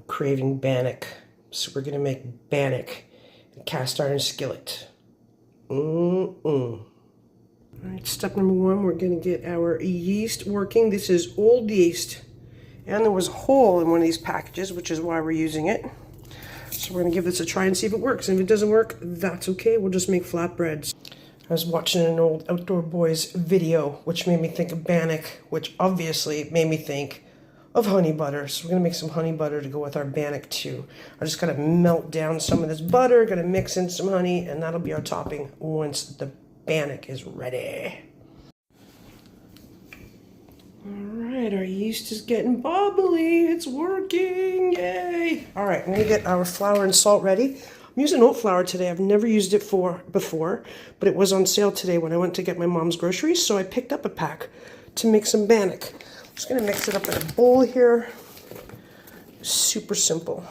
craving Bannock. So we're gonna make Bannock in cast iron skillet. All right, step number one, we're gonna get our yeast working. This is old yeast, and there was a hole in one of these packages, which is why we're using it. So we're gonna give this a try and see if it works. And if it doesn't work, that's okay. We'll just make flatbreads. I was watching an old Outdoor Boys video, which made me think of Bannock, which obviously made me think of honey butter. So we're gonna make some honey butter to go with our Bannock too. I just gotta melt down some of this butter, gonna mix in some honey, and that'll be our topping once the Bannock is ready. All right, our yeast is getting bubbly. It's working, yay. All right, I'm gonna get our flour and salt ready. I'm using oat flour today. I've never used it before, but it was on sale today when I went to get my mom's groceries, so I picked up a pack to make some Bannock. I'm just gonna mix it up in a bowl here. Super simple.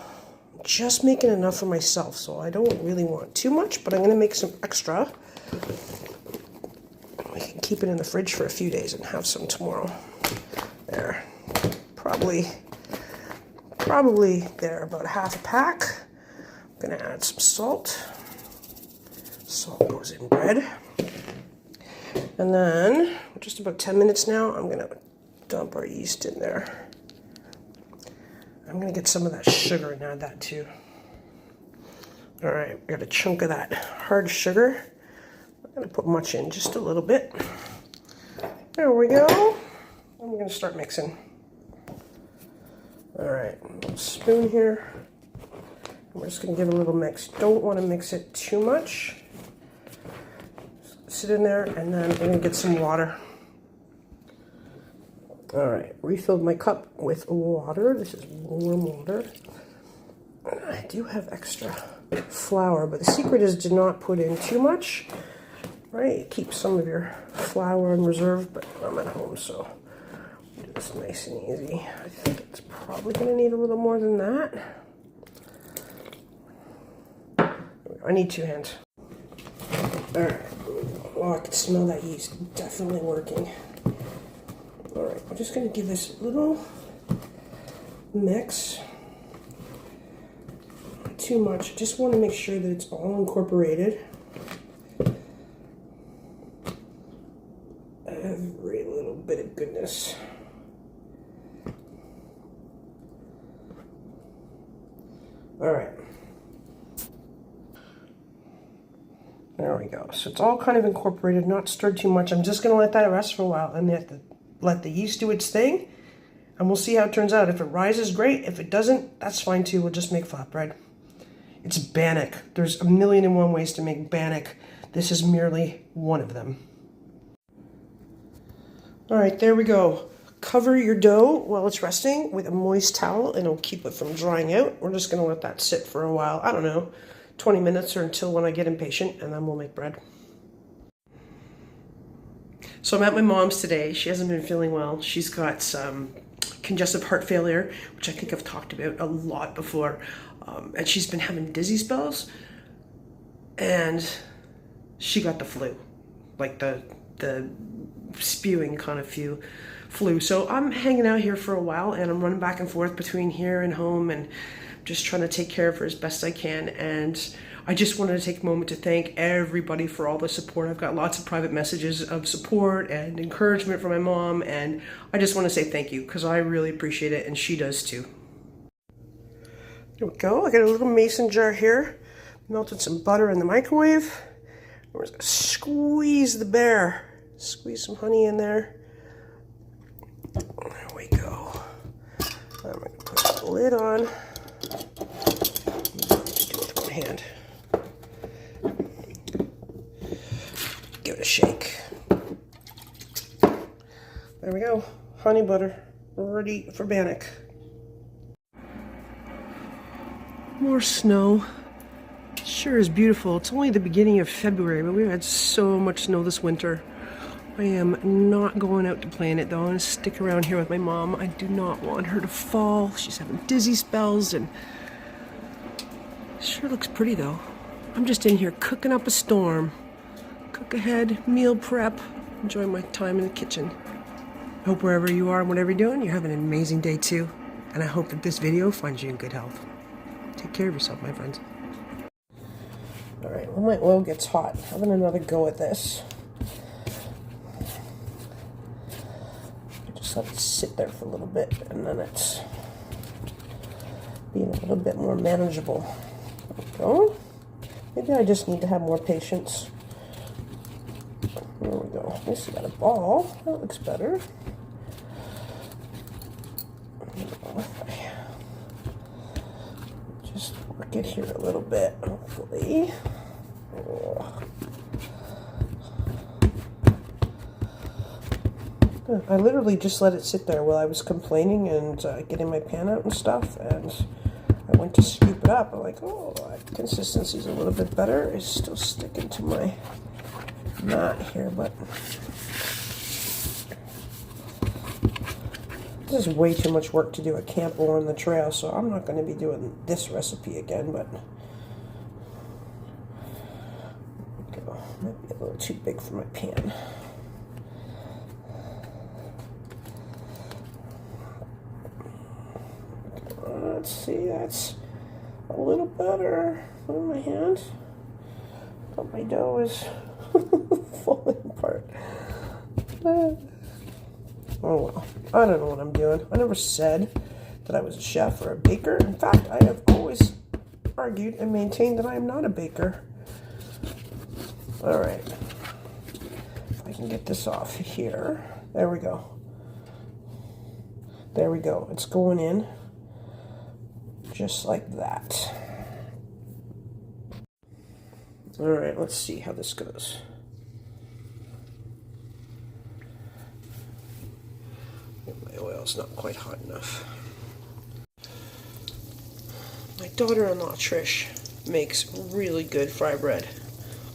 Just making enough for myself, so I don't really want too much, but I'm gonna make some extra. I can keep it in the fridge for a few days and have some tomorrow. There, probably there, about half a pack. I'm gonna add some salt. Salt goes in bread. And then, just about 10 minutes now, I'm gonna dump our yeast in there. I'm gonna get some of that sugar and add that too. All right, I got a chunk of that hard sugar. I'm gonna put much in, just a little bit. There we go. I'm gonna start mixing. All right, a little spoon here. We're just gonna give it a little mix. Don't wanna mix it too much. Sit in there, and then I'm gonna get some water. All right, refilled my cup with water. This is warm water. I do have extra flour, but the secret is to not put in too much. Right, keep some of your flour in reserve, but I'm at home, so do this nice and easy. I think it's probably gonna need a little more than that. I need 2 hands. All right, oh, I can smell that yeast, definitely working. All right, I'm just gonna give this a little mix. Not too much, just wanna make sure that it's all incorporated. Every little bit of goodness. All right. There we go. So it's all kind of incorporated, not stirred too much. I'm just going to let that rest for a while and let the yeast do its thing. And we'll see how it turns out. If it rises, great. If it doesn't, that's fine too. We'll just make flatbread. It's Bannock. There's 1,000,001 ways to make Bannock. This is merely one of them. All right, there we go. Cover your dough while it's resting with a moist towel and it'll keep it from drying out. We're just gonna let that sit for a while. I don't know, 20 minutes or until when I get impatient, and then we'll make bread. So I'm at my mom's today. She hasn't been feeling well. She's got some congestive heart failure, which I think I've talked about a lot before. And she's been having dizzy spells, and she got the flu, like the spewing kind of flu. So I'm hanging out here for a while, and I'm running back and forth between here and home and just trying to take care of her as best I can. And I just wanted to take a moment to thank everybody for all the support. I've got lots of private messages of support and encouragement from my mom, and I just want to say thank you because I really appreciate it, and she does too. There we go. I got a little mason jar here. Melted some butter in the microwave. We're just gonna squeeze the bear. Squeeze some honey in there. There we go. I'm gonna put the lid on. Do it with one hand. Give it a shake. There we go. Honey butter ready for Bannock. More snow. Sure is beautiful. It's only the beginning of February, but we've had so much snow this winter. I am not going out to play in it though. I'm gonna stick around here with my mom. I do not want her to fall. She's having dizzy spells, and sure looks pretty though. I'm just in here cooking up a storm. Cook ahead, meal prep, enjoy my time in the kitchen. Hope wherever you are and whatever you're doing, you're having an amazing day too. and I hope that this video finds you in good health. Take care of yourself, my friends. Alright, when my oil gets hot, having another go at this. Just let it sit there for a little bit, and then it's being a little bit more manageable. There we go. Maybe I just need to have more patience. There we go. At least I got a ball. That looks better. Just work it here a little bit, hopefully. Oh. I literally just let it sit there while I was complaining and getting my pan out and stuff, and I went to scoop it up. I'm like, oh, that consistency's a little bit better. It's still sticking to my mat here, but this is way too much work to do at camp or on the trail, so I'm not going to be doing this recipe again, but might be a little too big for my pan. Let's see, that's a little better on my hand, but my dough is falling apart. Oh well, I don't know what I'm doing. I never said that I was a chef or a baker. In fact, I have always argued and maintained that I am not a baker. Alright, if I can get this off here. There we go. There we go. It's going in just like that. Alright, let's see how this goes. My oil's not quite hot enough. My daughter-in-law Trish makes really good fry bread.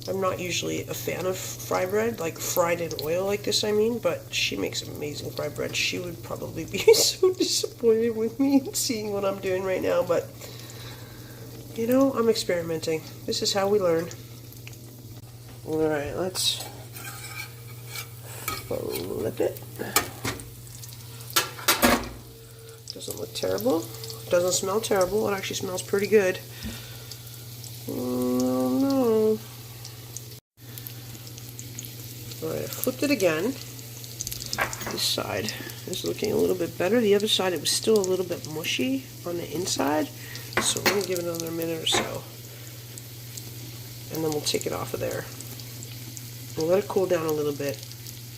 I'm not usually a fan of fry bread, like fried in oil like this, I mean, but she makes amazing fry bread. She would probably be so disappointed with me seeing what I'm doing right now, but you know, I'm experimenting. This is how we learn. Alright, let's flip it. Doesn't look terrible. Doesn't smell terrible. It actually smells pretty good. Oh no. Alright, I flipped it again. This side is looking a little bit better. The other side, it was still a little bit mushy on the inside. So we're going to give it another minute or so. And then we'll take it off of there. We'll let it cool down a little bit.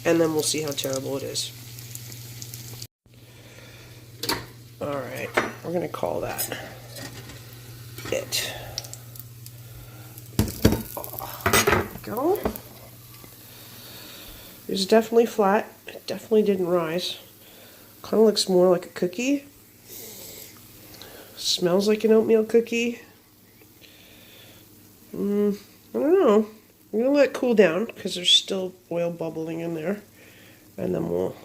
And then we'll see how terrible it is. Alright, we're going to call that it. There we go. It's definitely flat. It definitely didn't rise. Kind of looks more like a cookie. Smells like an oatmeal cookie. I don't know. I'm going to let it cool down because there's still oil bubbling in there. And then we'll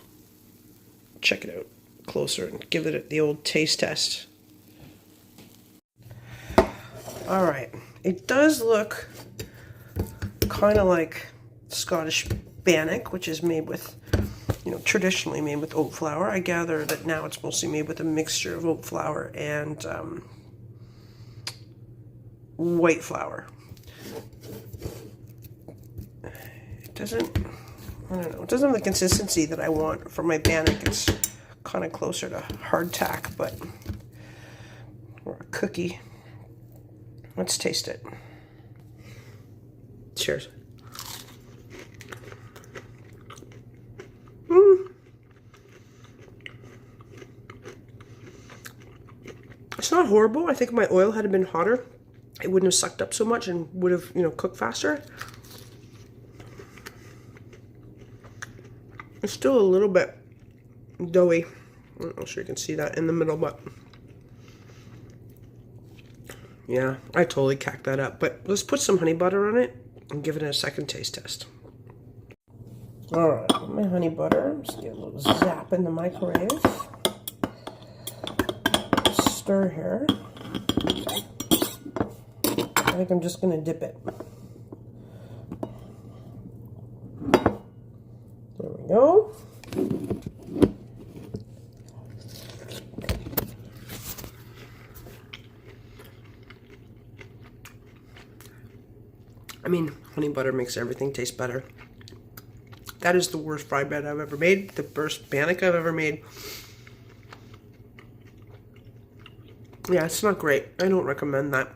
check it out closer and give it the old taste test. Alright. It does look kind of like Scottish Bannock, which is made with, you know, traditionally made with oat flour. I gather that now it's mostly made with a mixture of oat flour and white flour. It doesn't, I don't know, it doesn't have the consistency that I want for my Bannock. It's kind of closer to hardtack, but, or a cookie. Let's taste it. Cheers. It's not horrible. I think if my oil had been hotter, it wouldn't have sucked up so much and would have, you know, cooked faster. It's still a little bit doughy. I'm not sure you can see that in the middle, but yeah, I totally cacked that up. But let's put some honey butter on it and give it a second taste test. Alright, my honey butter. Just get a little zap in the microwave. Stir here. I think I'm just going to dip it. There we go. I mean, honey butter makes everything taste better. That is the worst fried bread I've ever made. The worst Bannock I've ever made. Yeah, it's not great. I don't recommend that.